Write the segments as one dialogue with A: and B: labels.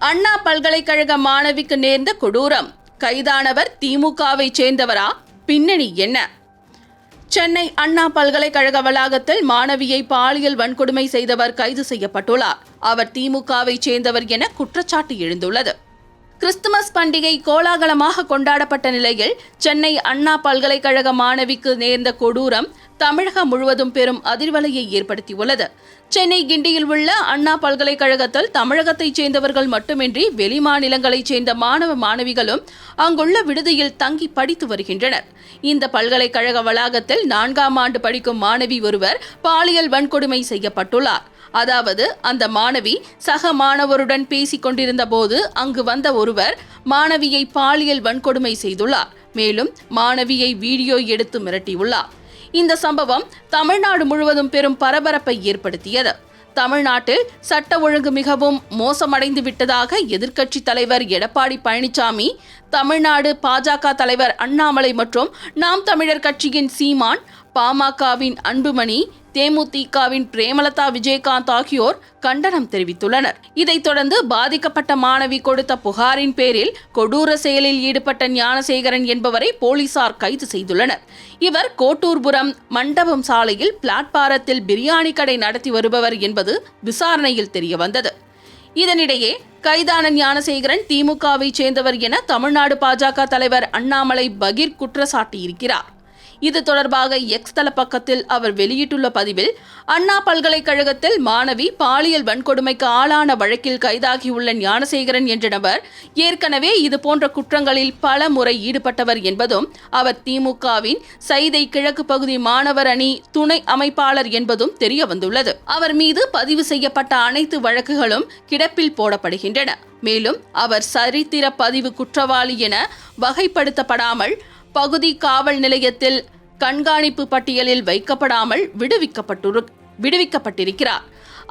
A: அண்ணா பல்கலைக்கழக மாணவிக்கு நேர்ந்த கொடூரம். கைதானவர் திமுகவை சேர்ந்தவரா? பின்னணி என்ன? சென்னை அண்ணா பல்கலைக்கழக வளாகத்தில் மாணவியை பாலியல் வன்கொடுமை செய்தவர் கைது செய்யப்பட்டுள்ளார். அவர் திமுகவை சேர்ந்தவர் என குற்றச்சாட்டு எழுந்துள்ளது. கிறிஸ்துமஸ் பண்டிகை கோலாகலமாக கொண்டாடப்பட்ட நிலையில் சென்னை அண்ணா பல்கலைக்கழக மாணவிக்கு நேர்ந்த கொடூரம் தமிழகம் முழுவதும் பெரும் அதிர்வலையை ஏற்படுத்தியுள்ளது. சென்னை கிண்டியில் உள்ள அண்ணா பல்கலைக்கழகத்தில் தமிழகத்தைச் சேர்ந்தவர்கள் மட்டுமின்றி வெளிமாநிலங்களைச் சேர்ந்த மாணவ மாணவிகளும் அங்குள்ள விடுதியில் தங்கி படித்து வருகின்றனர். இந்த பல்கலைக்கழக வளாகத்தில் 4ஆம் ஆண்டு படிக்கும் மாணவி ஒருவர் பாலியல் வன்கொடுமை செய்யப்பட்டுள்ளார். அதாவது அந்த மாணவி சக மாணவருடன் பேசிக் கொண்டிருந்த போது அங்கு வந்த ஒருவர் மாணவியை பாலியல் வன்கொடுமை செய்துள்ளார். மேலும் மாணவியை வீடியோ எடுத்து மிரட்டியுள்ளார். இந்த சம்பவம் தமிழ்நாடு முழுவதும் பெரும் பரபரப்பை ஏற்படுத்தியது. தமிழ்நாட்டில் சட்ட ஒழுங்கு மிகவும் மோசமடைந்து விட்டதாக எதிர்க்கட்சித் தலைவர் எடப்பாடி பழனிசாமி, தமிழ்நாடு பாஜக தலைவர் அண்ணாமலை மற்றும் நாம் தமிழர் கட்சியின் சீமான், பாமகவின் அன்புமணி, தேமுதிகவின் பிரேமலதா விஜயகாந்த் ஆகியோர் கண்டனம் தெரிவித்துள்ளனர். இதைத் தொடர்ந்து பாதிக்கப்பட்ட மாணவி கொடுத்த புகாரின் பேரில் கொடூர செயலில் ஈடுபட்ட ஞானசேகரன் என்பவரை போலீசார் கைது செய்துள்ளனர். இவர் கோட்டூர்புரம் மண்டபம் சாலையில் பிளாட்பாரத்தில் பிரியாணி கடை நடத்தி வருபவர் என்பது விசாரணையில் தெரியவந்தது. இதனிடையே கைதான ஞானசேகரன் திமுகவை சேர்ந்தவர் என தமிழ்நாடு பாஜக தலைவர் அண்ணாமலை பகீர் குற்றச்சாட்டியிருக்கிறார். இது தொடர்பாக எக்ஸ் தள பக்கத்தில் அவர் வெளியிட்டுள்ள பதிவில், அண்ணா பல்கலைக்கழகத்தில் மாணவி பாலியல் வன்கொடுமைக்கு ஆளான வழக்கில் கைதாகியுள்ள ஞானசேகரன் என்ற நபர் ஏற்கனவே இதுபோன்ற குற்றங்களில் பல முறை ஈடுபட்டவர் என்பதும், அவர் திமுகவின் சைதை கிழக்கு பகுதி மாணவர் அணி துணை அமைப்பாளர் என்பதும் தெரிய வந்துள்ளது. அவர் மீது பதிவு செய்யப்பட்ட அனைத்து வழக்குகளும் கிடப்பில் போடப்படுகின்றன. மேலும் அவர் சரித்திர பதிவு குற்றவாளி என வகைப்படுத்தப்படாமல் பகுதி காவல் நிலையத்தில் கண்காணிப்பு பட்டியலில் வைக்கப்படாமல் விடுவிக்கப்பட்டிருக்கிறார்.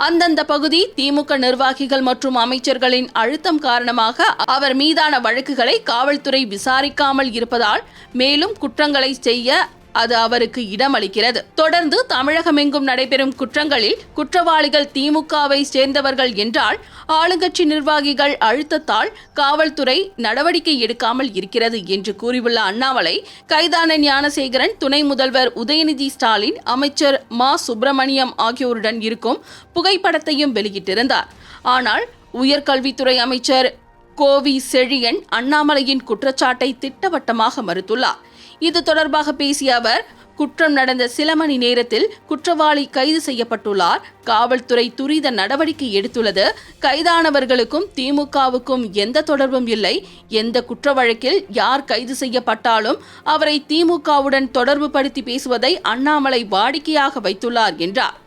A: அந்தந்த பகுதி திமுக நிர்வாகிகள் மற்றும் அமைச்சர்களின் அழுத்தம் காரணமாக அவர் மீதான வழக்குகளை காவல்துறை விசாரிக்காமல் இருப்பதால் மேலும் குற்றங்களை செய்ய அது அவருக்கு இடமளிக்கிறது. தொடர்ந்து தமிழகமெங்கும் நடைபெறும் குற்றங்களில் குற்றவாளிகள் திமுகவை சேர்ந்தவர்கள் என்றால் ஆளுங்கட்சி நிர்வாகிகள் அழுத்தத்தால் காவல்துறை நடவடிக்கை எடுக்காமல் இருக்கிறது என்று கூறியுள்ள அண்ணாமலை, கைதான ஞானசேகரன் துணை முதல்வர் உதயநிதி ஸ்டாலின், அமைச்சர் மா சுப்பிரமணியம் ஆகியோருடன் இருக்கும் புகைப்படத்தையும் வெளியிட்டிருந்தார். ஆனால் உயர்கல்வித்துறை அமைச்சர் கோவி செழியன் அண்ணாமலையின் குற்றச்சாட்டை திட்டவட்டமாக மறுத்துள்ளார். இது தொடர்பாக பேசிய அவர், குற்றம் நடந்த சில மணி நேரத்தில் குற்றவாளி கைது செய்யப்பட்டுள்ளார். காவல்துறை துரித நடவடிக்கை எடுத்துள்ளது. கைதானவர்களுக்கும் திமுகவுக்கும் எந்த தொடர்பும் இல்லை. எந்த குற்ற வழக்கில் யார் கைது செய்யப்பட்டாலும் அவரை திமுகவுடன் தொடர்பு படுத்தி பேசுவதை அண்ணாமலை வாடிக்கையாக வைத்துள்ளார் என்றார்.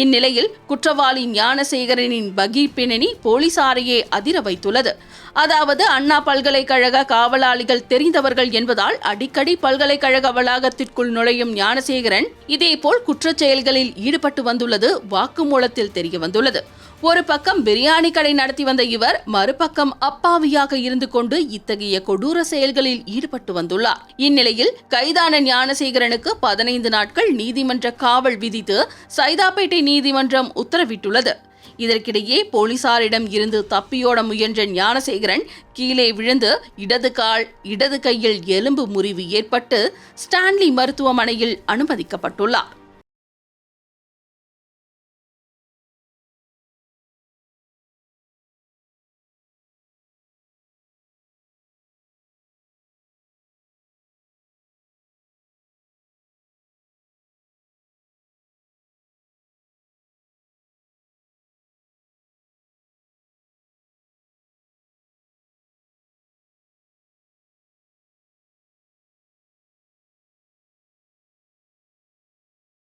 A: இந்நிலையில் குற்றவாளி ஞானசேகரனின் பகீர் பின்னணி போலீசாரையே அதிர வைத்துள்ளது. அதாவது அண்ணா பல்கலைக்கழக காவலாளிகள் தெரிந்தவர்கள் என்பதால் அடிக்கடி பல்கலைக்கழக வளாகத்திற்குள் நுழையும் ஞானசேகரன் இதேபோல் குற்றச் செயல்களில் ஈடுபட்டு வந்துள்ளது வாக்குமூலத்தில் தெரியவந்துள்ளது. ஒரு பக்கம் பிரியாணி கடை நடத்தி வந்த இவர் மறுபக்கம் அப்பாவியாக இருந்து கொண்டு இத்தகைய கொடூர செயல்களில் ஈடுபட்டு வந்துள்ளார். இந்நிலையில் கைதான ஞானசேகரனுக்கு 15 நாட்கள் நீதிமன்ற காவல் விதித்து சைதாப்பேட்டை நீதிமன்றம் உத்தரவிட்டுள்ளது. இதற்கிடையே போலீசாரிடம் இருந்து தப்பியோட முயன்ற ஞானசேகரன் கீழே விழுந்து இடது கால் இடது கையில் எலும்பு முறிவு ஏற்பட்டு ஸ்டான்லி மருத்துவமனையில் அனுமதிக்கப்பட்டுள்ளார்.